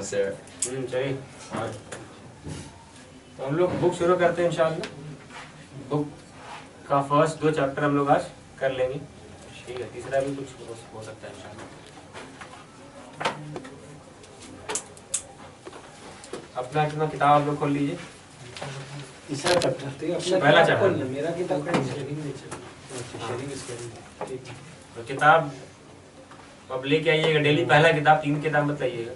sir. चलिए तो हम लोग बुक शुरू करते हैं इंशाअल्लाह। बुक का फर्स्ट 2 चैप्टर हम लोग आज कर लेंगे, ठीक है। तीसरा भी कुछ हो सकता है इंशाअल्लाह। अपना किताब आप लोग खोल लीजिए। तीसरा चैप्टर पहला चैप्टर मेरा किताब का तो किताब अब लेके आइएगा डेली। पहला किताब 3 किताब मत लाइएगा।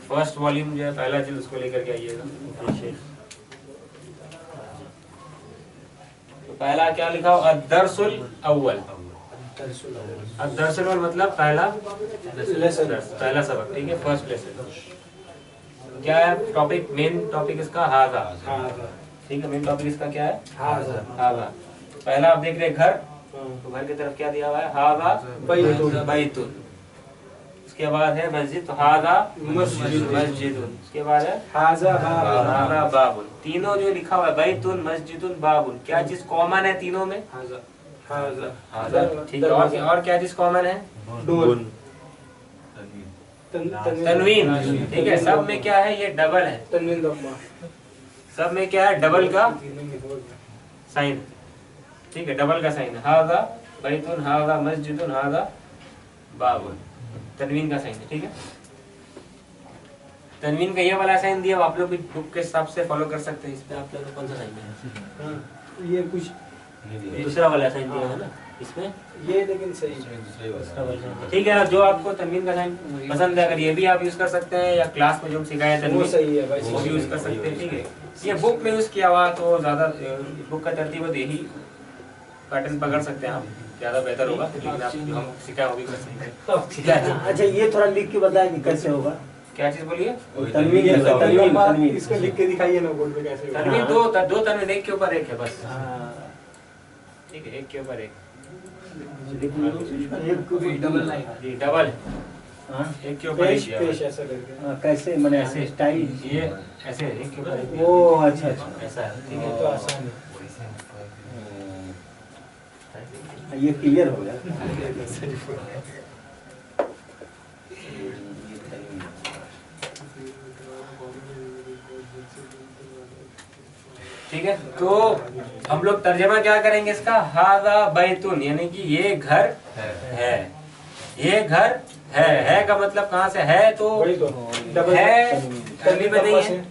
फर्स्ट वॉल्यूम जो है पहला चीज उसको लेकर के आइएगा। तो पहला क्या लिखा हो, अद-दर्सुल अव्वल। अद-दर्सुल अव्वल मतलब पहला सबक, ठीक है, फर्स्ट लेसन। क्या है टॉपिक, मेन टॉपिक इसका हाजा, ठीक है। मेन टॉपिक इसका क्या है, हाजा। पहला आप देख रहे घर, तो घर की तरफ क्या दिया हुआ है, हाजा बैतुन। उसके बाद है मस्जिद, तो हाजा मस्जिदुन। उसके बाद है हाजा बाबुन। तीनों जो लिखा हुआ है बैतुन मस्जिदुन बाबुन, क्या चीज कॉमन है तीनों में, हाजा, ठीक है। और क्या चीज कॉमन है, तनवीन, ठीक है। सब में क्या है, ये डबल है, सब में क्या है, डबल का साइन, ठीक है, डबल का साइन है। हाजा बैतुन, हाजा मस्जिदुन, हाजा बाबुन, तनवीन का साइन है, ठीक है। तनवीन का ये वाला साइन दिया, आप लोग भी बुक के हिसाब से फॉलो कर सकते हैं। इसमें आप लोग कौन सा साइन है, ये कुछ दूसरा वाला साइन दिया है ना इसमें, ये लेकिन सही ठीक है। जो आपको तनवीन का साइन पसंद है, अगर ये भी आप यूज कर सकते हैं, या क्लास में जो सिखाया तनवीन वो सही है भाई, वो भी यूज कर सकते हैं, ठीक है। ये बुक में यूज किया हुआ तो ज्यादा, बुक का तरतीब यही पैटर्न पकड़ सकते हैं आप, ज्यादा बेहतर होगा। लेकिन आप जो हम सिखाया वो भी कर सकते हैं, ठीक है। अच्छा ये थोड़ा लिख के बताएं कि कैसे होगा, क्या चीज बोलिए, तनवीन इसको लिख के दिखाइए ना बोर्ड पे कैसे होगा। तनवीन दो तनवीन एक के ऊपर एक है बस, ठीक है, एक के ऊपर एक, डबल जी डबल, एक के ऊपर एक किया हुआ है। ऐसा करके कैसे मैंने ऐसे स्टाइल, ये ऐसे एक के ऊपर एक, ओ अच्छा ऐसा है, ठीक है। तो आसान है, ये क्लियर हो गया। ठीक है, तो हम लोग तर्जमा क्या करेंगे इसका, हाजा बैतुन, यानी कि ये घर है, ये घर है का मतलब कहाँ से है, तो है तनवीन में नहीं है।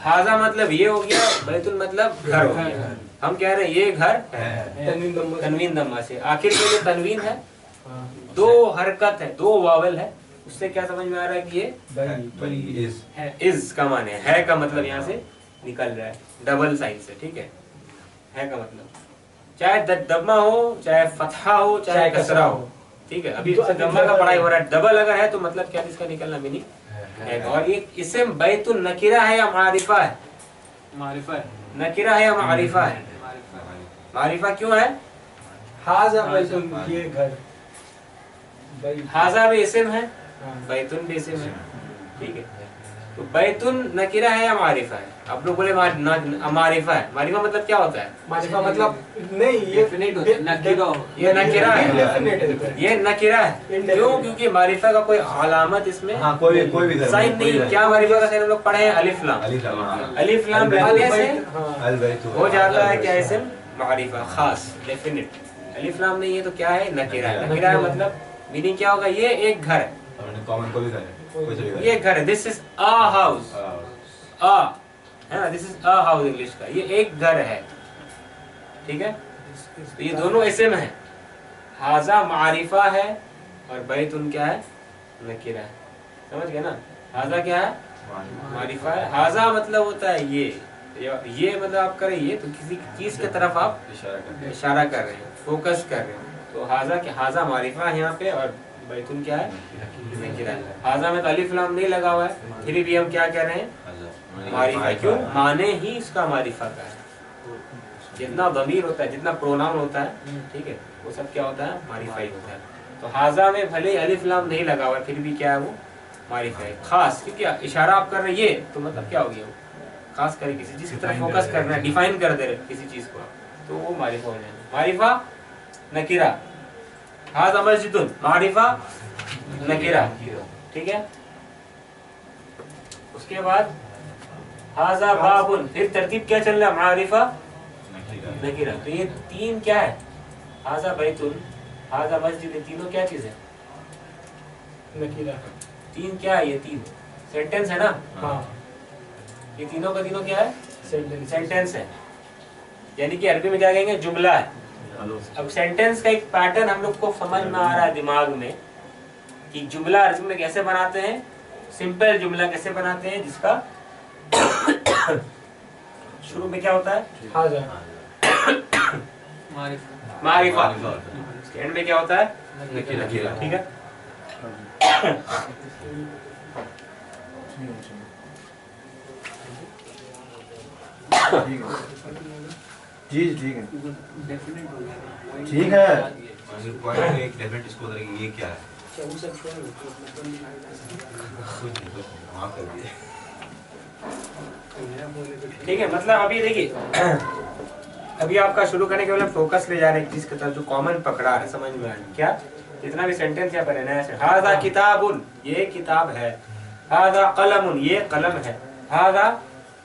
हाजा मतलब ये हो गया, बैतुन मतलब घर हो गया। हम कह रहे हैं ये घर है, तनवीन दम्मा से। आखिर में जो तनवीन है, 2 हरकत है, 2 वावल है, उससे क्या समझ में आ रहा है कि ये है, इज का माने है का मतलब यहाँ से निकल रहा है, डबल साइन से, ठीक है का मतलब चाहे दम्मा हो, चाहे फतहा हो, चाहे कसरा हो, ठीक है। अभी दम्मा का पढ़ाई हो रहा है, डबल अगर है तो मतलब क्या इसका निकलना मीनिंग है। और ये इस्म बैतुन नकीरा है या मारिफा है, मारिफा है, नकीरा है या मारिफा है, मारिफा क्यों है, हाजा बैतुन ये घर, हाजा भी इस्म है, बैतुन भी इस्म है, ठीक है। तो बैतुन नकीरा है या मारिफा है, आप लोग बोले मारिफा है। मारिफा मतलब क्या होता है, मारिफा मतलब नहीं, ये नकीरा, ये नकीरा है, ये नकीरा है। क्यों, क्योंकि मारिफा का कोई अलामत इसमें, हाँ, कोई भी साइन नहीं। क्या मारिफा का साइन हम लोग पढ़े हैं, अलिफ लाम, अलिफ लाम लगने से हो जाता है क्या, इस्म मारिफा खास डेफिनेट। अलिफ लाम नहीं है तो क्या है, नकीरा है। नकीरा है मतलब मीनिंग क्या होगा, ये एक घर है, ये घर है, दिस इज अ हाउस, अ है ना, this is a house English का, ये एक घर है, ठीक है। तो ये दोनों इस्म है, हाजा मारिफा है और बैतुन क्या है, नकीरा है, समझ गए ना। हाजा क्या है, मारिफा है। हाजा मतलब होता है ये मतलब आप करें ये, तो किसी चीज की तरफ आप इशारा कर रहे हैं, फोकस कर रहे हैं। तो हाजा मारिफा है यहाँ पे, और बैतुन क्या है, नकीरा है। हाजा में तो अलिफ लाम नहीं लगा हुआ है, फिर भी हम क्या कह रहे हैं, मारिफा। क्यों, माने ही इसका मारिफा का है। जितना ज़मीर होता है, जितना प्रोनाउन होता है, ठीक है, वो सब क्या होता है, मारिफा ही होता है। तो हाजा में भले ही अलिफ लाम नहीं लगा हुआ है, फिर भी क्या है, वो मारिफा है खास। क्योंकि इशारा आप कर रहे हैं ये, तो मतलब क्या हो गया, वो खास करे किसी चीज की तरफ फोकस करना है, डिफाइन कर दे रहे किसी चीज को, तो वो मारिफा हो जाएगा। मारिफा नकीरा, हाजा मस्जिदुन, मारिफा नकीरा, ठीक है। उसके बाद हाजा बाबुन, फिर तरतीब क्या चल रहा है, मारिफा नकीरा। तो ये तीन क्या है, हाजा बैतुन, हाजा मस्जिद, तीनों क्या चीज है, नकीरा। तीन क्या है, ये तीन सेंटेंस है ना। हाँ, ये तीनों का तीनों क्या है, सेंटेंस। सेंटेंस है, यानी कि अरबी में क्या कहेंगे, जुमला है। अब सेंटेंस का एक पैटर्न हम लोग को समझ में आ रहा है दिमाग में कि जुमला अरबी में कैसे बनाते हैं, सिंपल जुमला कैसे बनाते हैं, जिसका शुरू में क्या होता है, हाजा मारिफा, एंड में क्या होता है, नकीरा। ठीक है। जी ठीक है, ठीक है। एक डेफिनेट इसको ये क्या है, ठीक है। मतलब अभी देखिए, अभी आपका शुरू करने के बाद फोकस ले जा रहे हैं चीज की तरफ, जो कॉमन पकड़ा है, समझ में आ रहा है क्या, जितना भी सेंटेंस क्या बने नया से, हाजा किताबुन, ये किताब है, हाजा कलमुन, ये कलम है, हाजा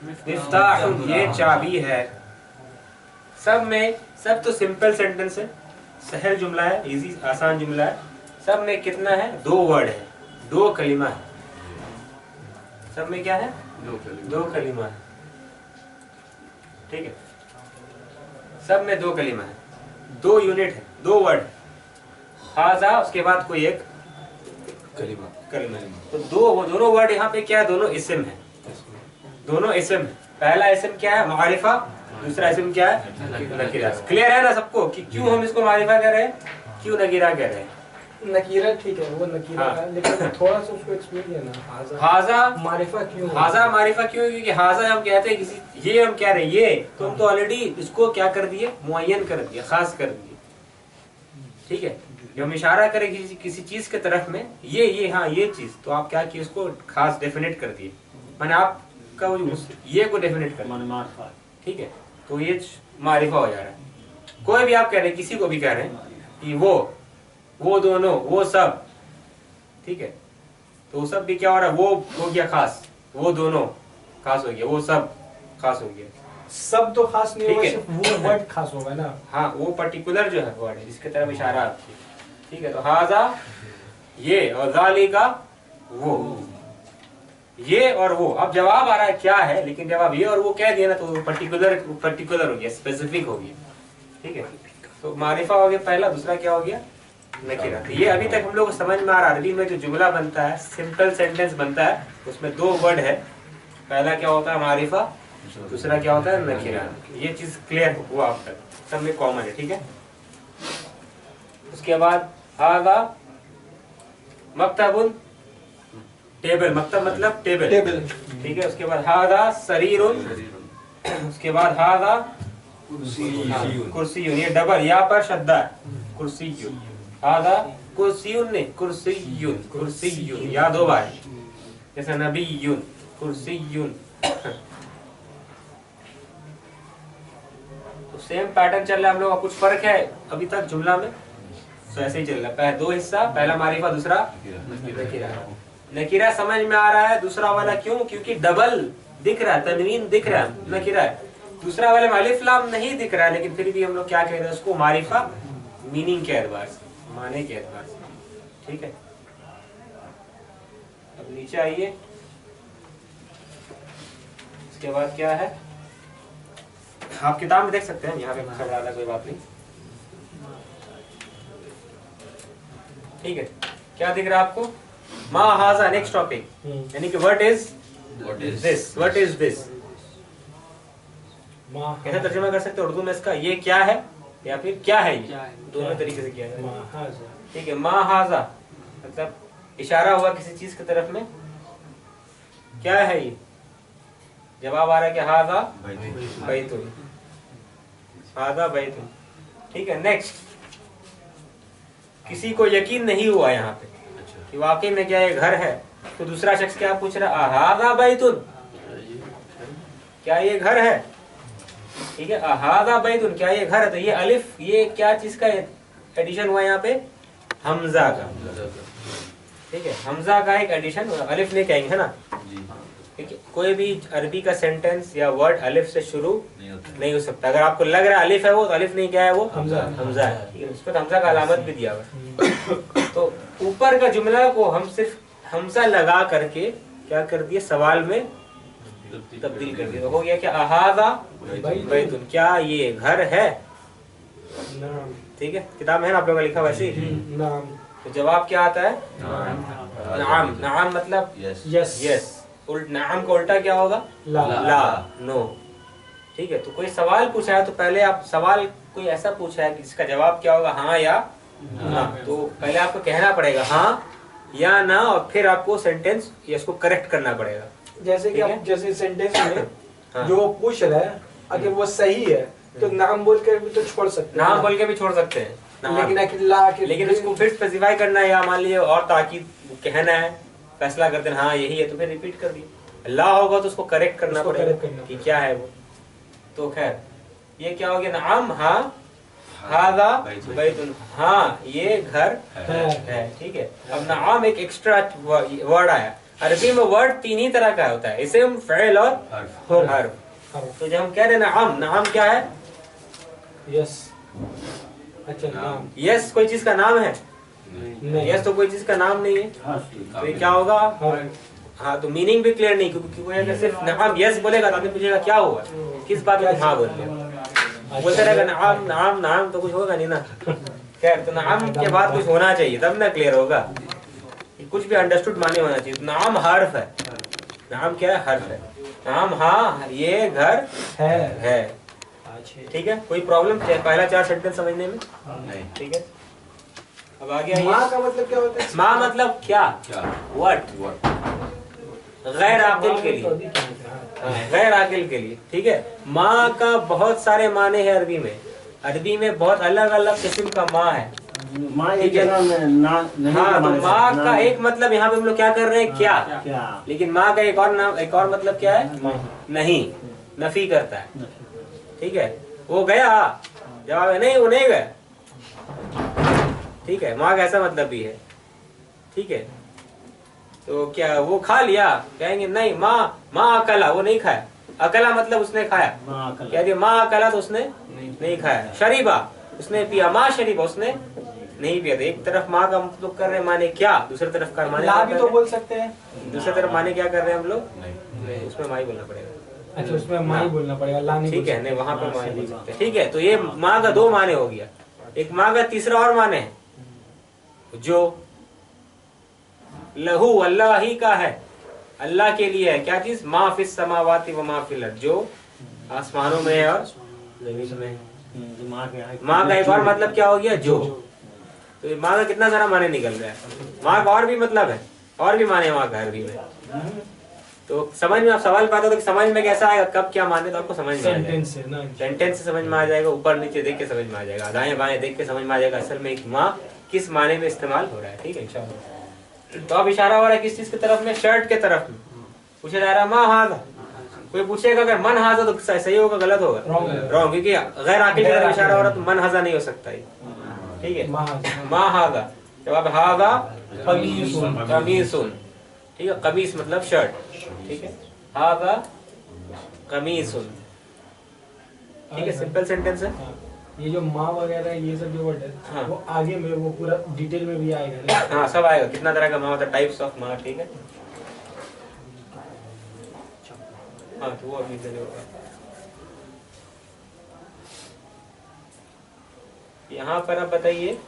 मिफ्ताहुन, ये चाबी है। सब में, सब तो सिंपल सेंटेंस है, सहल जुमला है, इजी आसान जुमला है। सब में कितना है, दो वर्ड है, दो कलिमा है। सब में क्या है, दो कलिमा है, ठीक है। सब में दो कलिमा है, दो यूनिट है, दो वर्ड, हाजा उसके बाद कोई एक कलिमा। तो दो, वो दोनों वर्ड यहाँ पे क्या है, दोनों इस्म है, दोनों इस्म है। पहला इस्म क्या है, मारिफा, दूसरा इस्म क्या है, नकीरा। क्लियर है ना सबको कि क्यों हम इसको मारिफा कह रहे हैं, क्यों नकीरा कह रहे हैं। नकीरा ठीक है, वो नकीरा हाँ। है, लेकिन थोड़ा सा उसको एक्सप्लेन किया ना, हाजा मारिफा क्यों, हाजा मारिफा क्यों, क्योंकि हाजा हम कहते हैं किसी, ये हम कह रहे हैं, ये तो हम तो ऑलरेडी इसको क्या कर दिए, मुअय्यन कर दिया, खास कर दिए, ठीक है। जब हम इशारा करें किसी चीज के तरफ में, ये हाँ ये चीज, तो आप क्या किए, उसको खास डेफिनेट कर दिए, मैंने आपका वो ये को डेफिनेट कर दिया, ठीक है। तो ये मारिफा हो जा रहा है। कोई भी आप कह रहे हैं, किसी को भी कह रहे हैं कि वो दोनों, वो सब, ठीक है, तो वो सब भी क्या हो रहा है, वो हो गया खास, वो दोनों खास हो गया, वो सब खास हो गया। सब तो खास नहीं होगा, ठीक है। सिर्फ वो वर्ड खास होगा ना। हाँ, वो पर्टिकुलर जो है वर्ड है जिसके तरफ इशारा आपकी, ठीक है। तो हाजा ये, और जालिका वो, ये और वो। अब जवाब आ रहा है क्या है, लेकिन जब आप ये और वो कह दिया ना, तो पर्टिकुलर हो गया, स्पेसिफिक हो गया, ठीक है। तो मारिफा हो गया पहला, दूसरा क्या हो गया, नकीरा। तो ये अभी तक हम लोग को समझ में आ रहा है, अरबी में जो जुमला बनता है, सिंपल सेंटेंस बनता है, उसमें दो वर्ड है, पहला क्या होता है, मारिफा, दूसरा क्या होता है, नकीरा। ये चीज क्लियर हुआ अब तक, सब में कॉमन है, ठीक है। उसके बाद हादा मक्तबुन, टेबल, मक्तब मतलब टेबल, ठीक है। उसके बाद हादा सरीरुन, उसके बाद हादा कुर्सियुन, ये डबल, यहाँ पर शद्दा है, कुर्सियुन, हादा कुर्सियुन ने, कुर्सियुन, या दो बार, जैसे नबीयुन, कुर्सियुन। तो सेम पैटर्न चल रहा है हम लोग का, कुछ फर्क है अभी तक जुमला में, तो ऐसे ही चल रहा है। पहले दो हिस्सा, पहला मारिफा, दूसरा नकीरा। नकीरा समझ में आ रहा है, दूसरा वाला क्यों, क्योंकि डबल दिख रहा है, तनवीन दिख रहा है, नकीरा है। दूसरा वाले में अलिफ लाम नहीं दिख रहा है, लेकिन फिर भी हम लोग क्या कह रहे हैं उसको, मारिफा, मीनिंग के एतबार से, माने के एतबार से, ठीक है। अब नीचे आइए, इसके बाद क्या है, आप किताब में देख सकते हैं, यहाँ पे खड़ा है, कोई बात नहीं, ठीक है। क्या दिख रहा है आपको, मा हाजा, नेक्स्ट टॉपिक, यानी कि what is this, what is this, कैसे तर्जुमा कर सकते हैं उर्दू में इसका, ये क्या है या फिर क्या है, ये दोनों तरीके से किया है, ठीक है। मा हाजा मतलब इशारा हुआ किसी चीज की तरफ में, क्या है ये, जवाब आ रहा है कि हाजा बैतुन, हाजा बैतुन, ठीक है। नेक्स्ट, किसी को यकीन नहीं हुआ यहाँ पे कि वाकई में क्या ये घर है, तो दूसरा शख्स क्या पूछ रहा है, हाजा बैतुन, क्या ये घर है, ठीक है। हाजा बैतुन, क्या ये घर है, तो ये अलिफ, ये क्या चीज का एडिशन हुआ यहाँ पे, हमजा का, ठीक है। हमजा का एक एडिशन, अलिफ नहीं कहेंगे, है ना, देखिए कोई भी अरबी का सेंटेंस या वर्ड अलिफ से शुरू नहीं हो सकता। अगर आपको लग रहा है अलिफ है वो, तो अलिफ नहीं, क्या है वो, हमजा है। उस पर हमजा का अलामत भी दिया हुआ है। तो ऊपर का जुमला को हम सिर्फ हमजा लगा करके क्या कर दिए, सवाल में तब्दील कर दिया। हो गया क्या, अहाज़ा बैतुन, क्या ये घर है। ठीक है, किताब में है ना आप लोगों का लिखा वैसे ही। तो जवाब क्या आता है, नाम। नाम मतलब यस। नाम का उल्टा क्या होगा, ला, नो। ठीक है, तो कोई सवाल पूछा है तो पहले आप सवाल कोई ऐसा पूछा है कि इसका जवाब क्या होगा, हाँ या ना। तो पहले आपको कहना पड़ेगा हाँ या ना, और फिर आपको सेंटेंस या इसको करेक्ट करना पड़ेगा। जैसे कि आप जैसे सेंटेंस में जो पूछ रहे हैं अगर वो सही है तो नाम बोल कर भी तो छोड़ सकते हैं, नाम बोल के भी छोड़ सकते हैं, लेकिन उसको फिर स्पेसिफाई करना है, या मान लीजिए और ताकीद कहना है, फैसला करते हैं हाँ यही है, तो फिर रिपीट कर दिए। अल्लाह होगा तो उसको करेक्ट करना पड़ेगा कि क्या है वो। तो खैर ये क्या हो गया, नाम, हाँ, हाज़ा बैतुन, हाँ ये घर है। ठीक है, अब नाम एक एक्स्ट्रा वर्ड आया। अरबी में वर्ड तीन ही तरह का होता है, इस्म, फ़िल और हर्फ। तो जब हम कह रहे हैं नाम, नाम क्या है, यस। अच्छा, नाम, यस कोई चीज का नाम है, यस तो कोई चीज का नाम नहीं है। तो ये क्या होगा, हाँ, तो मीनिंग भी क्लियर नहीं, क्योंकि कोई अगर सिर्फ नाम यस बोलेगा तो आदमी पूछेगा क्या हुआ, किस बात में हाँ बोल रहे, बोलते रहेगा नाम नाम नाम, तो कुछ होगा नहीं ना। खैर, तो नाम के बाद कुछ होना चाहिए तब ना क्लियर होगा, कुछ भी अंडरस्टूड माने होना चाहिए। तो नाम हर्फ है, नाम क्या है, हर्फ है। नाम, हाँ ये घर है। ठीक है, कोई प्रॉब्लम पहला चार सेंटेंस समझने में नहीं। ठीक है, अब आगे आइए। माँ का मतलब क्या होता है, माँ मतलब क्या, व्हाट, गैर आकिल के लिए, गैर आकिल के लिए। ठीक है, माँ का बहुत सारे माने हैं अरबी में। अरबी में बहुत अलग अलग किस्म का माँ है। माँ एक जगह में ना नहीं। हाँ, तो माँ का एक मतलब यहाँ पे हम लोग क्या कर रहे हैं, क्या, लेकिन माँ का एक और नाम, एक और मतलब क्या है, नहीं, नफी करता है। ठीक है, वो गया, जवाब है नहीं, वो नहीं गया। ठीक है, माँ का ऐसा मतलब भी है। ठीक है, तो क्या वो खा लिया, कहेंगे नहीं, माँ अकला, वो नहीं खाया। अकला मतलब उसने खाया, कह दिया माँ अकला तो उसने नहीं खाया। शरीबा, उसने पिया। माँ शरीबा, उसने नहीं पिया। तो एक तरफ माँ का मतलब कर रहे हैं माने क्या, दूसरी तरफ का माने ला भी तो बोल सकते हैं, दूसरी तरफ माने क्या कर रहे हैं हम लोग, नहीं, उसमें माँ ही बोलना पड़ेगा। अच्छा, उसमें माँ ही बोलना पड़ेगा, ला नहीं। ठीक है, नहीं वहाँ पे माँ बोल सकते हैं। ठीक है, तो ये माँ का दो माने हो गया। एक माँ का तीसरा और माने है, जो लहू, अल्लाह ही का है, अल्लाह के लिए है। क्या चीज, मा फिस समावाति व मा फिल अर्द, जो आसमानों में है और जमीन में है। माँ का एक और मतलब क्या हो गया, जो। तो माँ का कितना सारा माने निकल रहा है। माँ का और भी मतलब है, और भी माने माँ का अरबी में। तो समझ में आप सवाल पाते हो तो समझ में कैसा आएगा, कब क्या माने, तो आपको समझ में आ जाएगा। सेंटेंस से समझ में आ जाएगा, ऊपर नीचे देख के समझ में आ जाएगा, दाएं बाएं देख के समझ में आ जाएगा असल में एक माँ किस माने में इस्तेमाल हो रहा है। ठीक है, इंशाअल्लाह। तो अब इशारा हो रहा है किस चीज की तरफ में, शर्ट के तरफ में। पूछा जा रहा है माँ हाज़ा, कोई पूछेगा अगर मन हाज़ा तो सही होगा, गलत होगा, रॉन्ग, क्योंकि गैर आकिल की तरफ इशारा हो रहा है, तो मन हाज़ा नहीं हो सकता है। ठीक है, माँ हाज़ा, जवाब हाज़ा कमीसून। ठीक है, कमीस मतलब शर्ट। ठीक है, हाज़ा कमीसून। ठीक है, सिंपल सेंटेंस है। ये जो माँ वगैरह ये सब जो वर्ड है, हाँ, वो आगे में वो पूरा डिटेल में भी आएगा ना? हाँ, सब आएगा, कितना तरह का माँ होता है, टाइप्स ऑफ माँ। ठीक है, हाँ, तो वो अभी से होगा। यहाँ पर आप बताइए,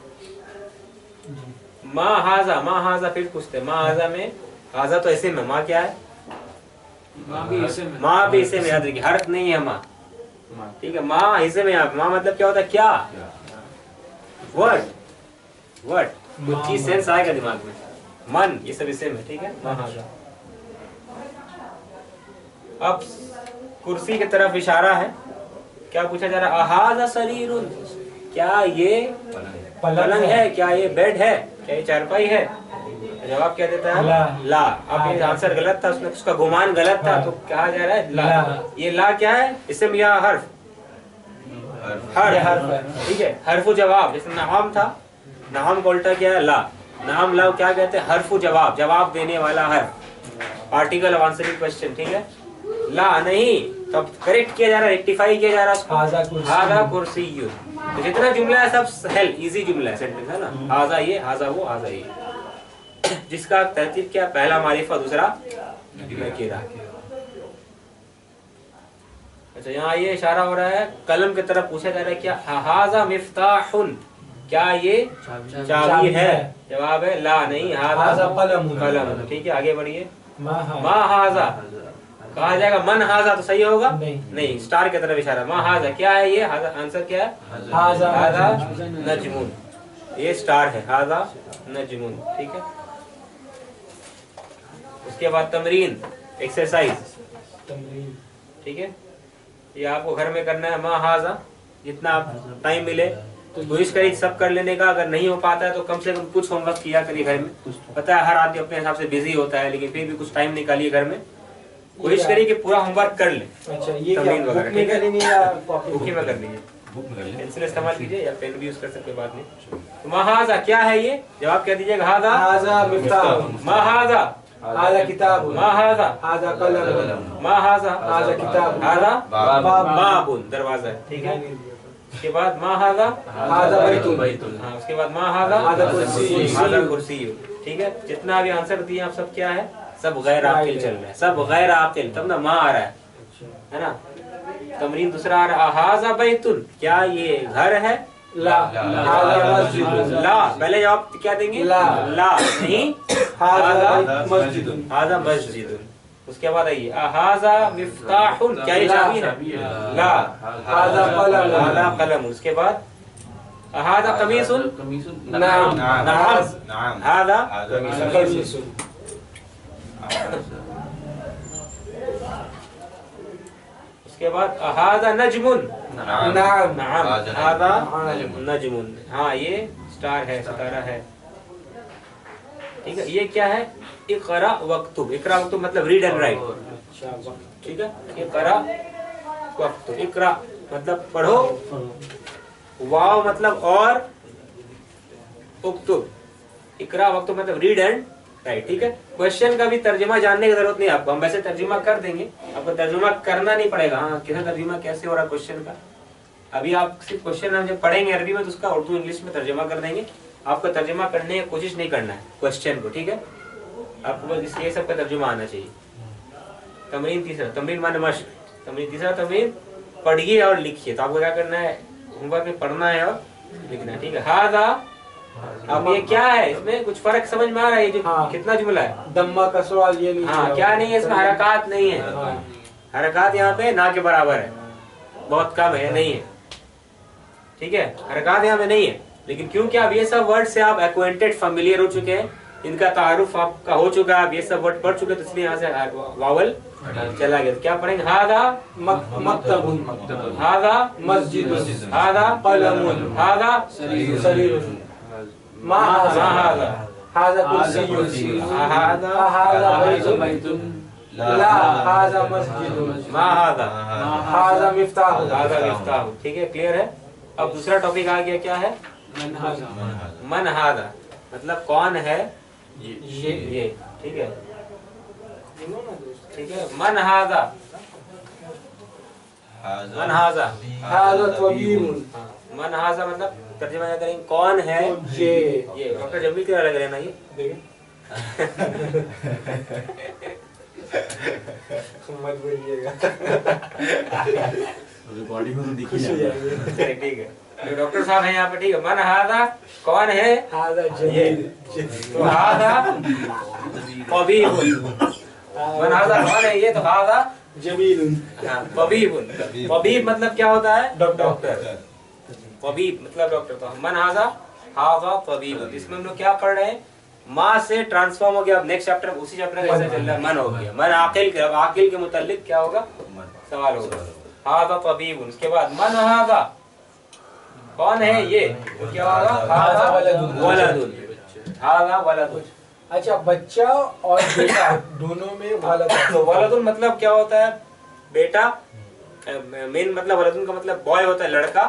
माँ हाज़ा, माँ हाज़ा फिर पूछते हैं, माँ हाज़ा में, हाज़ा तो ऐसे में, माँ क्या है, माँ भी इसे में, याद रखिए, हर्फ नहीं है माँ। ठीक है, माँ इसे में, माँ मतलब क्या होता है, क्या, वर्ड, कुछ चीज सेंस आएगा दिमाग में, मन, ये सब इसे में। ठीक है, माँ हाज़ा। अब कुर्सी की तरफ इशारा है, क्या पूछा जा रहा है, अहाज़ा सरीरुन, क्या ये पलंग है, क्या ये बेड है, क्या ये चारपाई है। जवाब क्या देता है, ला। अब ये आंसर गलत था, उसमें उसका गुमान गलत था, तो कहा जा रहा है ला। ये ला क्या है, इसम या हर्फ, हर्फ। ठीक है, हर्फु जवाब, जैसे नाम था, नाम का उल्टा क्या है, ला। नाम ला क्या कहते हैं, हर्फु जवाब, जवाब देने वाला हर्फ। आर्टिकल ऑफ आंसरिंग क्वेश्चन, ठीक है। ला नहीं, तब करेक्ट किया जा रहा है, रेक्टिफाई किया जा रहा है उसको। हाजा कुर्सियुन, तो जितना जुमला है सब हेल इजी जुमला है, सेंटेंस है ना। हाजा ये, हाजा वो, हाजा ये, जिसका तरतीब क्या, पहला मारिफा दूसरा नकीरा। अच्छा यहाँ ये इशारा हो रहा है कलम की तरफ, पूछा जा रहा है क्या हाजा मिफ्ताहुन, क्या ये चाबी है? जवाब है ला नहीं, हाजा कलम। ठीक है आगे बढ़िए। मा हाजा कहा जाएगा मन हाजा, तो सही होगा नहीं, स्टार की तरफ इशारा। मा हाजा क्या है ये, आंसर क्या है, हाजा नजमुन, ये स्टार है, हाजा नजमुन, ठीक है। उसके बाद तमरीन, एक्सरसाइज, ठीक है, ये आपको घर में करना है। मा हाजा, जितना आप टाइम मिले तो कोशिश करिए सब कर लेने का, अगर नहीं हो पाता है तो कम से कम कुछ होमवर्क किया करिए घर में। पता है हर आदमी अपने हिसाब से बिजी होता है, लेकिन फिर भी कुछ टाइम निकालिए घर में, कोशिश करिए कि पूरा होमवर्क कर ले। अच्छा ये तमरीन वगैरह, ठीक है, बुक बुक में कर लीजिए, पेंसिल इस्तेमाल कीजिए या पेन भी यूज कर सकते बाद में। तो महाजा क्या है ये, जवाब क्या दीजिएगा, हाजा मिफ्ताह, महाजा हाजा किताब, महाजा हाजा कलम, महाजा हाजा किताब, हाजा बाब, बाबुन, दरवाजा, ठीक है। उसके बाद महाजा हाजा बैतुन, हाँ, उसके बाद महाजा हाजा कुर्सी, हाजा कुर्सी, ठीक है। जितना भी आंसर दिए आप सब क्या है, सब गैर आकिल चल रहा है, सब गैर आकिल, तब ना माँ आ रहा है ना। तमरीन दूसरा आ रहा, हाजा बैतुन, क्या ये घर है, ला, हाजा मस्जिद, ला, पहले जवाब क्या देंगे, ला, नहीं, हाजा मस्जिद, हाजा मस्जिद। उसके बाद आइए, हाजा मिफ्ताहुन, क्या ये चाबी है, ला, हाजा कलम, हाजा कलम। उसके बाद हाजा कमीसुन, नाम, नाम, हाजा कमीसुन, उसके बाद हाजा नजमुन, नाम, नाम, हाजा नजमुन, हाँ ये स्टार है, सितारा है, ठीक है। ये क्या है, इकरा वक्तुब, इकरा वक्तुब मतलब रीड एंड राइट, ठीक है। इकरा वक्तुब, इकरा मतलब पढ़ो, वाव मतलब और, उक्तुब, इकरा वक्तुब मतलब रीड एंड राइट, ठीक है। क्वेश्चन का भी तर्जुमा जानने की जरूरत नहीं है आपको, हम वैसे तर्जुमा कर देंगे, आपको तर्जुमा करना नहीं पड़ेगा। हाँ कितना तर्जुमा कैसे हो रहा है क्वेश्चन का, अभी आप सिर्फ क्वेश्चन हम जब पढ़ेंगे अरबी में तो उसका उर्दू इंग्लिश में तर्जुमा कर देंगे, आपको तर्जुमा करने की कोशिश नहीं करना है क्वेश्चन को, ठीक है। आपको बस ये सब का तर्जुमा आना चाहिए। तमरीन तीसरा, तमरीन माने मश्क, तमरीन तीसरा तमरीन पढ़िए और लिखिए। तो आपको क्या करना है, होमवर्क में पढ़ना है और लिखना है, ठीक है। हाजा, अब ये क्या है, इसमें कुछ फर्क समझ में आ रहा है, ये जो हाँ। कितना जुमला है, दम्मा का सवाल ये नहीं, हाँ क्या नहीं है इसमें, हरकत नहीं है, हरकत यहाँ पे ना के बराबर है, बहुत कम है, नहीं है, ठीक है। हरकत यहाँ पे नहीं है, लेकिन क्योंकि आप ये सब वर्ड से आप एक्वेंटेड फैमिलियर हो चुके हैं, इनका तारुफ आपका हो चुका है, आप ये सब वर्ड पढ़ चुके, तो इसलिए यहाँ से वावल चला गया। तो क्या पढ़ेंगे, हादा मक्तबुन, हादा मस्जिद, हादा कलमुन, हादा सरीरुन, मा हाजा, हाजा कुर्सी, हाजा बैतुन, ला, हाजा मस्जिद, मा हादा, हाजा मिफ्ताह, हादा मिफ्ताह, ठीक है, क्लियर है। अब दूसरा टॉपिक आ गया, क्या है, मन हादा, मतलब कौन है ये, ठीक है, ठीक है। मन हादा, मन हाजा, हाजा तबीबुन, मन हाजा मतलब तर्जुमा क्या करेंगे, कौन है ये डॉक्टर जमील क्या लग रहे हैं ना ये, मत बोलिएगा, रिकॉर्डिंग में तो दिख ही जाएगा। ठीक है, तो डॉक्टर साहब है यहाँ पे, ठीक है। मन हादा कौन है, हाजा ये, जमील, तो हादा तबीबुन, मन हादा कौन है ये, तो हादा जमीलुन, तबीबुन, तबीब मतलब क्या होता है, डॉक्टर, तबीब मतलब डॉक्टर। तो मन हाजा, हाजा तबीब, इसमें हम लोग क्या पढ़ रहे हैं, माँ से ट्रांसफॉर्म हो गया, अब नेक्स्ट चैप्टर उसी चैप्टर का चल रहा है, मन हो गया, मन आकिल के, अब आकिल के मुताल्लिक क्या होगा, सवाल होगा, हाजा तबीब। उसके बाद मन हाजा कौन है ये, तो क्या होगा, हाजा वलदुन, हाजा वलदुन। अच्छा बच्चा और बेटा दोनों में वाला, तो वलदुन मतलब क्या होता है, बेटा, मेन मतलब वलदुन का मतलब बॉय होता है, लड़का,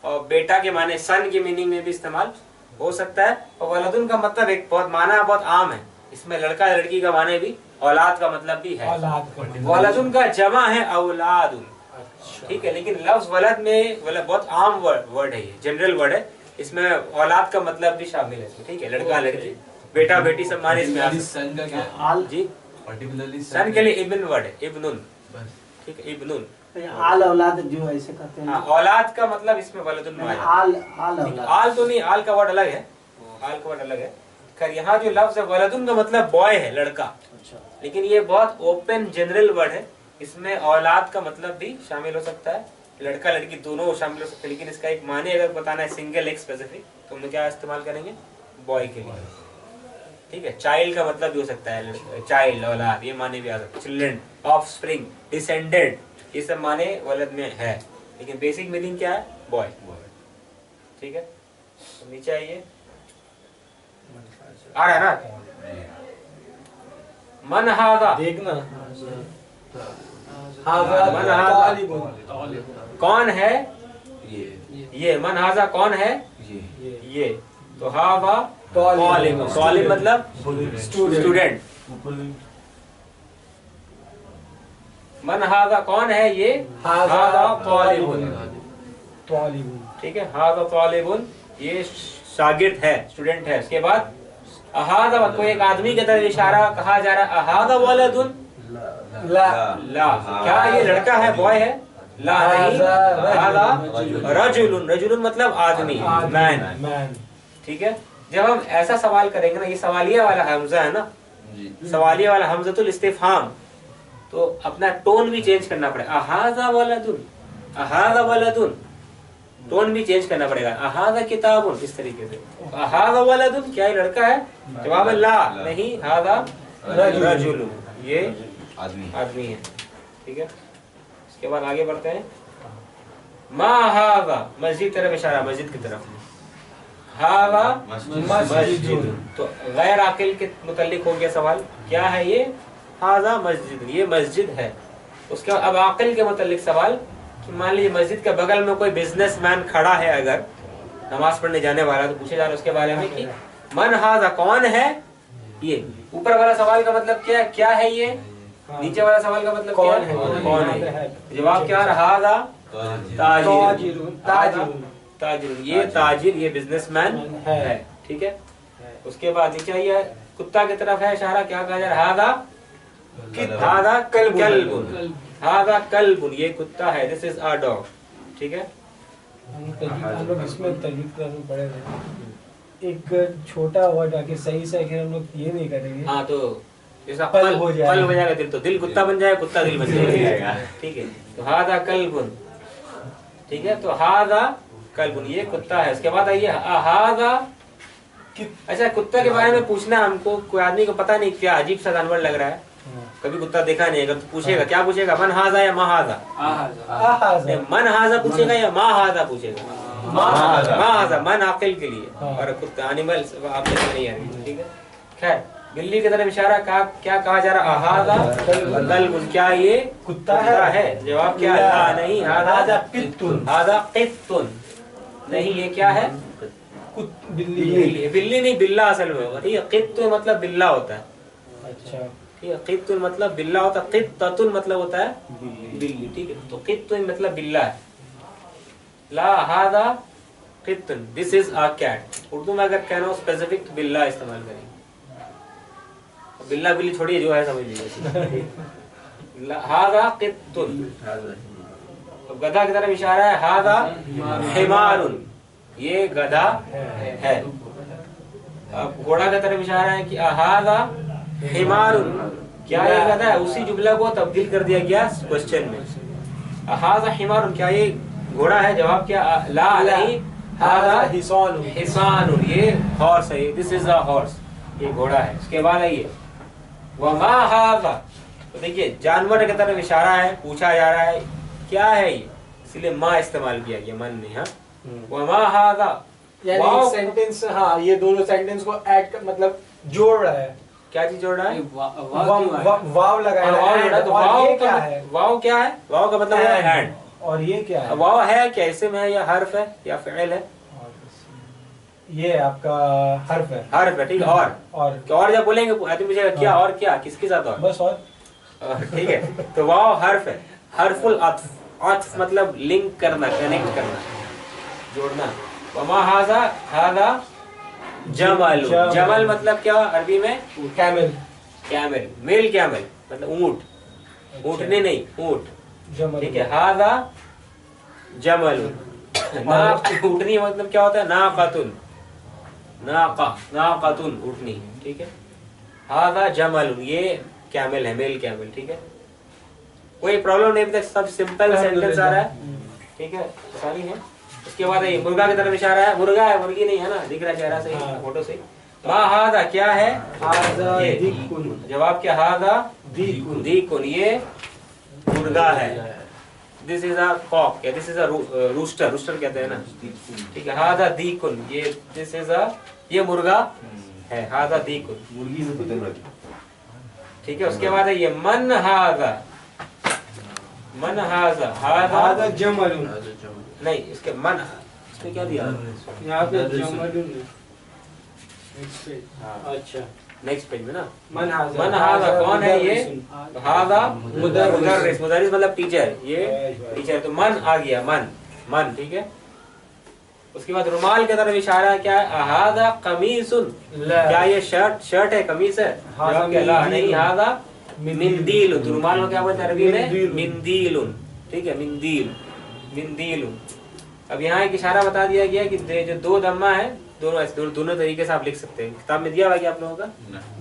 और बेटा के माने सन के मीनिंग में भी इस्तेमाल हो सकता है। और वलदुन का मतलब एक बहुत माना बहुत आम है, इसमें लड़का लड़की का माने भी औलाद का मतलब भी है। औलाद का मतलब। वलदुन का जमा है औलादुन, अच्छा। ठीक है। लेकिन लफ्ज वलद में मतलब बहुत आम वर्ड है, ये जनरल वर्ड है, इसमें औलाद का मतलब भी शामिल है इसमें, ठीक है। लड़का लड़की बेटा बेटी सब माने इसमें आ सकते सन का क्या है? हैं। जी पर्टिकुलरली सन के लिए इब्न वर्ड है, इब्नुन, ठीक है, इब्नुन। आल औलाद जो ऐसे कहते हैं। हाँ, औलाद का मतलब इसमें वलदुन माना। आल आल ठीक, औलाद। आल तो नहीं, आल का वर्ड अलग है, आल का वर्ड अलग है। खैर यहाँ जो लफ्ज है वलदुन का मतलब बॉय है, लड़का। अच्छा। लेकिन ये बहुत ओपन जनरल वर्ड है, इसमें औलाद का मतलब भी शामिल हो सकता है, लड़का लड़की दोनों शामिल हो सकते हैं। लेकिन इसका एक माने अगर बताना है सिंगल एक स्पेसिफिक, तो हम क्या इस्तेमाल करेंगे, बॉय के लिए, ठीक है। चाइल्ड का मतलब भी हो सकता है चाइल्ड, औलाद, ये माने भी आ सकते हैं। चिल्ड्रन, ऑफस्प्रिंग, डिसेंडेंट, ये सब माने वलद में है, लेकिन बेसिक मीनिंग क्या है, बॉय, ठीक है। तो नीचे आइए, आ रहा है ना, मन हादा, देखना मन हादा कौन है, ये मन हाजा कौन है, ये तो हावा तालिब, तालिब मतलब स्टूडेंट। मन हाजा कौन है, ये हाजा तालिबुन, ठीक है। हाजा तालिबुन, ये शागिर्द है, स्टूडेंट है। उसके बाद अहादा, कोई एक आदमी की तरफ इशारा कहा जा रहा है, अहादा वलदुन, ला ला, क्या ये लड़का है, बॉय है, ला नहीं, हादा रजुलुन, रजुलुन मतलब आदमी, मैन, मैन, ठीक है। जब हम ऐसा सवाल करेंगे ना, ये सवालिया वाला हमजा है ना, सवालिया वाला हमजतुल इस्तिफहाम, तो अपना टोन भी चेंज करना पड़ेगा। अहादा वलदुन, अहादा वलदुन, टोन भी चेंज करना पड़ेगा। अहादा किताबुन, इस तरीके से। अहादा वलदुन, क्या ये लड़का है, जवाब है ला नहीं, हादा रजुलुन, ये आदमी है, ठीक है। इसके बाद आगे बढ़ते हैं, मा हादा, मस्जिद तरफ इशारा, मस्जिद की तरफ, हादा मस्जिद, तो गैर आकिल के मुताल्लिक हो गया सवाल, क्या है ये, हादा मस्जिद, ये मस्जिद है। उसके बाद अब आकिल के मुताल्लिक सवाल, कि मान लीजिए मस्जिद के बगल में कोई बिजनेसमैन खड़ा है, अगर नमाज पढ़ने जाने वाला, तो पूछे जा रहा है उसके बारे में कि मन हादा कौन है ये। ऊपर वाला सवाल का मतलब क्या है ये, नीचे वाला सवाल का मतलब क्या है, कौन है। जवाब क्या रहा, हादा ताजिरुन, ताजिरुन, ये ताजिर, ये बिजनेसमैन है, ठीक है। उसके बाद नीचे आइए, कुत्ता की तरफ है इशारा, क्या कहा जा रहा है, हादा कल्बुन, हादा कल्बुन, ये कुत्ता है, दिस इज अ डॉग, ठीक है। हम लोग इसमें तजवीज़ क्लास में पढ़े थे, एक छोटा वर्ड आके सही से अगर हम लोग ये नहीं करेंगे, हाँ, तो जैसा पल हो जाएगा, पल हो जाएगा दिल, तो दिल कुत्ता बन जाएगा, कुत्ता दिल बन जाएगा, ठीक है। तो हादा कल्बुन, ठीक है, तो हादा कल्बुन, ये कुत्ता है। उसके बाद आइए, हादा, अच्छा कुत्ता के बारे में पूछना हमको, कोई आदमी को पता नहीं, क्या अजीब सा जानवर लग रहा है, कभी कुत्ता देखा नहीं, अगर तो पूछेगा, क्या पूछेगा, मन हाजा या मा हाजा, मन हाजा पूछेगा या मा हाजा पूछेगा, मा हाजा, मन आकिल के लिए, और कुत्ता एनिमल आकिल के नहीं है, ठीक है। खैर, बिल्ली की तरफ इशारा, क्या कहा जा रहा, हादा कल्बुन, क्या ये कुत्ता है, जवाब क्या है, नहीं, हादा कित्तुन, हादा कित्तुन, नहीं, ये क्या है, बिल्ली, बिल्ली नहीं, बिल्ला असल में होगा, ठीक है। कित्तुन मतलब बिल्ला होता है, अच्छा, ठीक है। कित्तुन मतलब बिल्ला होता है, कित्ततुन मतलब होता है बिल्ली, ठीक है। तो कित्तुन मतलब बिल्ला है, ला हादा कित्तुन, this is a cat. Urdu में अगर कहना हो स्पेसिफिक, तो बिल्ला इस्तेमाल करेंगे, बिल्ला बिल्ली छोड़िए, जो है समझ लीजिए। हादा कित्तुन, तो गधा की तरफ इशारा है, हादा हिमारुन, ये गधा है। अब घोड़ा की तरफ इशारा है कि हादा हिमारुन, क्या ये गधा है, उसी जुमला को तब्दील कर दिया गया क्वेश्चन में, हादा हिमारुन, क्या ये घोड़ा है, जवाब क्या, ला नहीं, हादा हिसानुन, ये हॉर्स है, दिस इज अ हॉर्स, ये घोड़ा है। उसके बाद आइए, वमा हादा, तो देखिए जानवर की तरफ इशारा है, पूछा जा रहा है क्या है ये, इसलिए माँ इस्तेमाल किया गया, मन नहीं, हाँ। वमा हादा, यानी सेंटेंस, हाँ, ये दोनों सेंटेंस को ऐड कर, मतलब जोड़ रहा है, क्या चीज जोड़ रहा है, वाव लगाया है, तो वाव क्या है, वाव क्या है, वाव का मतलब है हैंड, और ये क्या है, वाव है क्या, इसम है या हर्फ है या फ़िल है, ये आपका हर्फ है। हर्फ है, ठीक है। और जब बोलेंगे आदमी पूछेगा क्या और क्या, किसके साथ और, बस और ठीक है। तो वाव हर्फ है, हर्फुल अत्फ, अत्फ मतलब लिंक करना, कनेक्ट करना, जोड़ना। वमा हाजा, हाजा जमल, जमल मतलब क्या अरबी में, कैमल, कैमल, मेल कैमल मतलब ऊंट, ऊंटने नहीं, ऊंट, जमल, ठीक है। हाजा जमल, ऊँटनी मतलब क्या होता है, नाक़तुन, नाक़तुन ऊँटनी, ठीक है। हाजा जमल, ये कैमल है, मेल कैमल, ठीक है। कोई प्रॉब्लम नहीं, सब सिंपल सेंटेंस आ रहा है, ठीक है, आसानी है। उसके बाद ये मुर्गा की तरफ इशारा है, मुर्गा है, मुर्गी नहीं है ना, दिख रहा है चेहरा से, फोटो से। मा हाजा क्या है, हाजा ये दीकुन, जवाब क्या, हाजा दीकुन, दीकुन, ये मुर्गा है। दिस इज अ कॉक या this is a rooster, rooster कहते हैं ना, ठीक है। हाजा दीकुन, ये दिस इज अ, ये मुर्गा है, हाजा दीकुन, मुर्गी से पतंग रखी, ठीक है। उसके बाद है ये मन हाजा, मन हाजा, हाजा जमल, नहीं, इसके मन, इसमें क्या दिया, यहाँ पे जमल। अच्छा, नेक्स्ट पेज में ना, मन हाजा, मन हाजा कौन है ये, हाजा मुदर्रिस, मुदर्रिस मतलब टीचर, ये टीचर, तो मन आ गया, मन, मन, ठीक है। उसके बाद रुमाल की तरफ इशारा क्या है, हाजा कमीसुन, क्या ये शर्ट, शर्ट है, कमीज है, जवाब क्या, ला नहीं, हाजा मिंदील, तो रुमाल में क्या बोलते हैं अरबी में, मिंदीलुन, ठीक है, मिंदील, मिंदीलुन। अब यहाँ एक इशारा बता दिया गया कि जो दो दम्मा है, दोनों तरीके से आप लिख सकते हैं। किताब में दिया हुआ क्या आप लोगों का,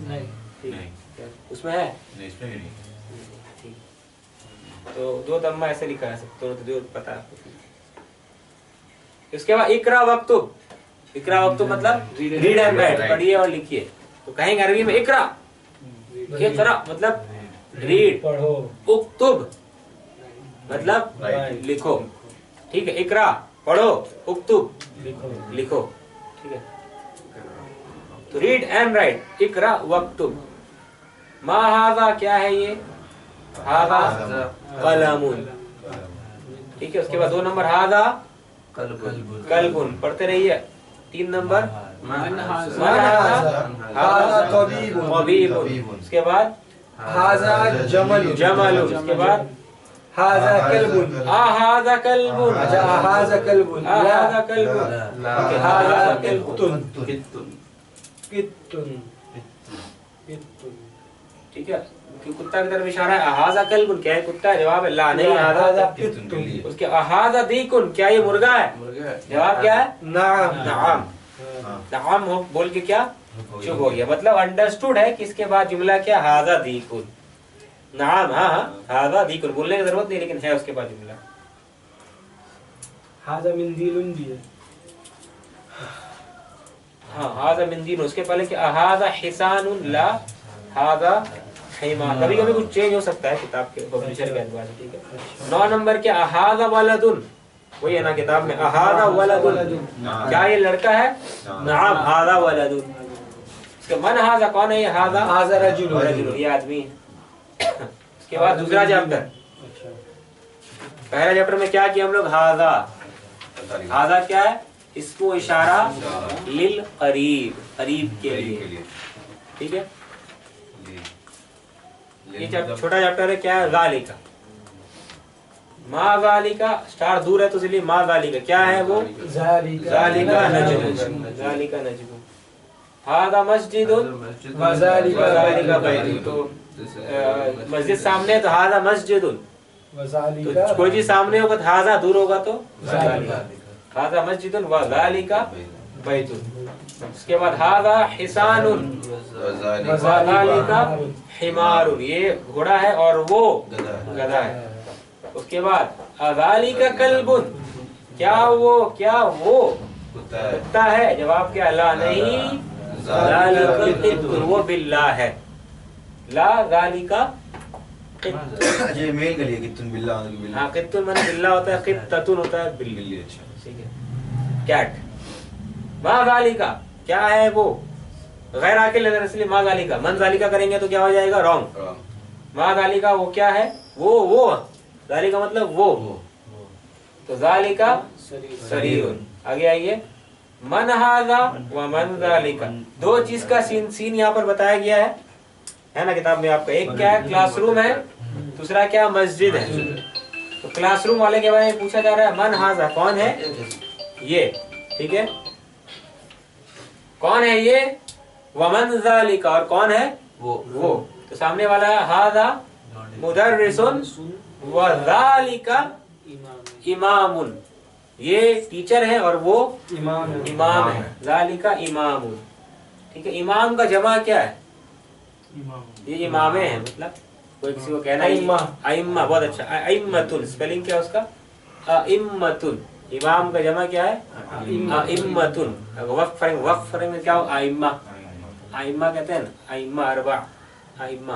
नहीं, ठीक है, उसमें है, नहीं, इसमें भी नहीं। ठीक। तो दो दम्मा ऐसे लिखा है, दोनों तो जो पता है। इसके बाद इकरा वक्तुब, इकरा वक्तुब मतलब रीड एंड राइट, पढ़िए और लिखिए। तो कहेंगे अरबी में इकरा, इकरा मतलब रीड, पढ़ो, उक्तुब मतलब लिखो, ठीक है। इकरा पढ़ो, उक्तुब लिखो, ठीक है। तो रीड एंड राइट, इकरा वक्तुब। मा हाजा क्या है ये, हाजा कलमुन, ठीक है। उसके बाद 2 नंबर हाजा कल्बुन, पढ़ते रहिए। 3 नंबर मन हाजा कबीबुन, उसके बाद हाजा जमल, जमलुन, उसके बाद हाजा कल्बुन, हाजा कल्बुन, अच्छा हाजा कल्बुन, हाजा कल्बुन, हाजा कल्बुन, कित्तुन, कित्तुन, ठीक है। कुत्ता की तरफ इशारा है, हाजा कल्बुन क्या है, कुत्ता है, जवाब है ला नहीं, हाजा कित्तुन। उसके हाजा दीकुन क्या ये मुर्गा है, जवाब क्या है, नाम, नाम, नाम हो बोल के क्या चुप हो गया, मतलब अंडरस्टूड है कि इसके बाद जुमला क्या, हाजा दीकुन, नाम, हाँ हाजा दीकुन, बोलने की जरूरत नहीं, लेकिन है उसके बाद जुमला। हाजा मिंदीलुन भी है, हाँ हाजा मिंदीन, उसके पहले क्या, हाजा हिसानुन ला हाजा हिमा, कभी कभी कुछ चेंज हो सकता है किताब के पब्लिशर के एतबार से, ठीक है। 9 नंबर क्या, हाजा वलदुन, वही है ना किताब में, हाजा वलदुन क्या ये लड़का है, नाम हाजा वलदुन। इसके मन हाजा कौन है, ये हाजा, हाजा रजुल, ये आदमी है। उसके बाद दूसरा चैप्टर, पहला चैप्टर में क्या किया हम लोग, हाजा, हाजा क्या है, इसको इशारा लिल करीब, करीब के लिए, ठीक है। ये छोटा चैप्टर है, क्या है, गालिका, मा गालिका, स्टार दूर है तो इसलिए मा गालिका क्या है वो, जालिका नजम, जालिका नजम। हादा मस्जिदुन व जालिका बैतुन, तो मस्जिद सामने है तो हादा मस्जिदुन, तो कोई चीज सामने होगा तो हाजा, दूर होगा तो हादा मस्जिदुन व जालिका बैतुन। उसके बाद हादा हिसानुन व जालिका हिमारुन, ये घोड़ा है और वो गधा है। उसके बाद अजालिका कल्बुन, क्या वो कुत्ता है, जवाब क्या, ला नहीं, वो बिल्ला है, ला जालिका कित्तुन, ये मेल के लिए कित्तुन बिल्ला, बिल्ला, हाँ कित्तुन माने बिल्ला होता है, कित्तुन होता है बिल्ली, अच्छा, ठीक है, कैट। मा जालिका क्या है वो, गैर आकिल है इसलिए मा जालिका, मन जालिका करेंगे तो क्या हो जाएगा, रॉन्ग। मा जालिका वो क्या है, वो जालिका मतलब वो, तो जालिका सरीरुन। आगे आइए, मन हाजा व मन ज़ालिका, दो चीज का सीन यहाँ पर बताया गया है ना किताब में आपका। एक क्या है, क्लासरूम है, दूसरा क्या, मस्जिद है। तो क्लासरूम वाले के बारे में पूछा जा रहा है मन हाजा, कौन है ये, ठीक है, कौन है ये, वमन ज़ालिका, और कौन है वो। तो सामने वाला हाजा मुदर्रिसुन व ज़ालिका इमामुन, ये टीचर है और वो इमाम है। ज़ालिका इमामुन, ठीक है। इमाम का जमा क्या है, ये इमामे हैं, मतलब कोई किसी को कहना अइम्मा, बहुत अच्छा, अइम्मतुन, स्पेलिंग क्या है उसका, अइम्मतुन। इमाम का जमा क्या है, अइम्मतुन। वक्फ में क्या हो, अइम्मा, अइम्मा कहते हैं ना, अइम्मा अरबा, अइम्मा,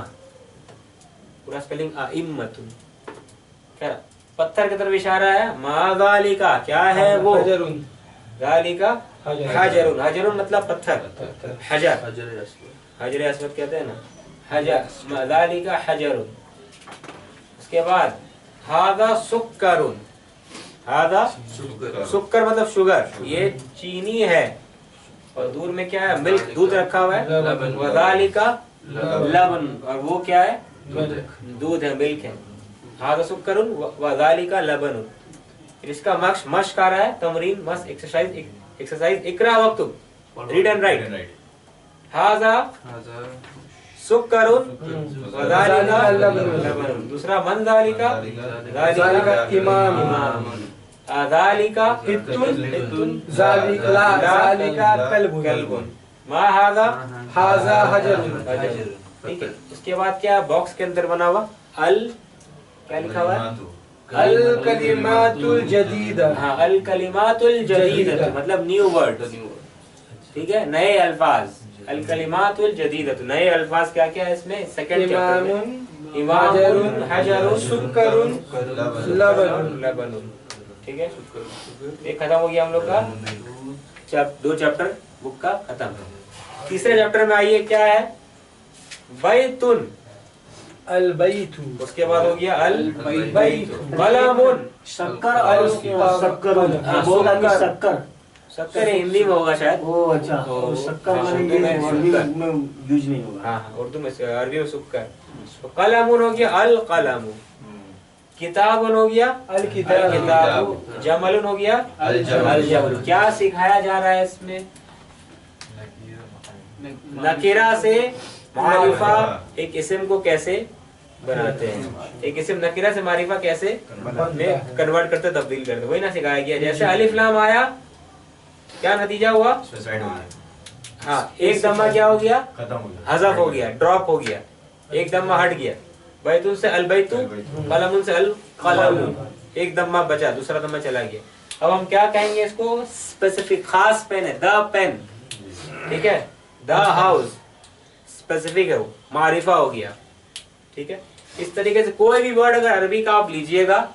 पूरा स्पेलिंग अइम्मतुन। क्या पत्थर की तरफ इशारा है, मा ज़ालिका, क्या है वो, ज़ालिका हजरुन, हजरुन मतलब पत्थर, हजर, हजर अस्वद कहते हैं ना, हजर, ज़ालिका हजरुन। उसके बाद हादा सुक्करुन, हादा सुक्कर मतलब शुगर, ये चीनी है, और दूर में क्या है, मिल्क, दूध रखा हुआ है, वज़ालिका लबन, और वो क्या है, दूध है, मिल्क है। हादा सुक्करुन वज़ालिका लबनुन। इसका मश्क आ रहा है, तमरीन, मश्क, एक्सरसाइज, इकरा वक्तुब, रीड एंड राइट। हाजा सुक्करुन वज़ालिका लबनुन। दूसरा मन ज़ालिका, ज़ालिका इमामुन, ज़ालिका हित्तुन, ज़ालिका कल्बुन, मा हाजा हजरुन, ठीक है। उसके बाद क्या, बॉक्स के अंदर बना हुआ अल, क्या लिखा हुआ है, अल कलिमातुल जदीदा, हाँ, अल कलिमातुल जदीदा मतलब न्यू वर्ड, ठीक है, नए अल्फाज, अल कलिमातुल जदीदा, नए अल्फाज क्या क्या है इसमें, सेकंड चैप्टर, इमामुन, हजरुन, सुक्करुन, लबनुन, ठीक है। ये खत्म हो गया हम लोग का दो चैप्टर बुक का खत्म। तीसरे चैप्टर में आइए, क्या है, बैतुन, अल बैतु, उसके बाद हो गया अल बैतु, कलमुन, शक्कर, और शक्कर, शक्कर हिंदी में होगा शायद, ओ अच्छा, शक्कर उर्दू में यूज नहीं होगा, हाँ उर्दू में, अरबी में शक्कर। तो कलमुन हो गया अल कलमु, किताबुन हो गया अल किताबु, जमलुन हो गया अल जमल। क्या सिखाया जा रहा है इसमें, नकीरा से मारिफा, एक इस्म को कैसे बनाते हैं, एक इस्म नकीरा से मारिफा कैसे कन्वर्ट करते, तब्दील करते, वही ना सिखाया गया। जैसे अलिफ लाम आया, क्या नतीजा हुआ, हाँ, एक दम्मा क्या हो गया, हज़फ हो गया, ड्रॉप हो गया, एक दम्मा हट गया। बैतुन से अल बैतु, कलमुन से अल कलमु, एक दम्मा बचा, दूसरा दम्मा चला गया। अब हम क्या कहेंगे इसको, स्पेसिफिक, खास पेन है, द पेन, ठीक है, द हाउस, स्पेसिफिक है वो, मारिफा हो गया, ठीक है। इस तरीके से कोई भी वर्ड अगर अरबी का आप लीजिएगा,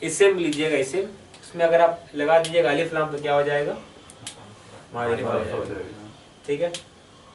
इस्म लीजिएगा, इस्म, उसमें अगर आप लगा दीजिएगा अलिफ लाम, तो क्या हो जाएगा, मारिफा हो जाएगा, ठीक है।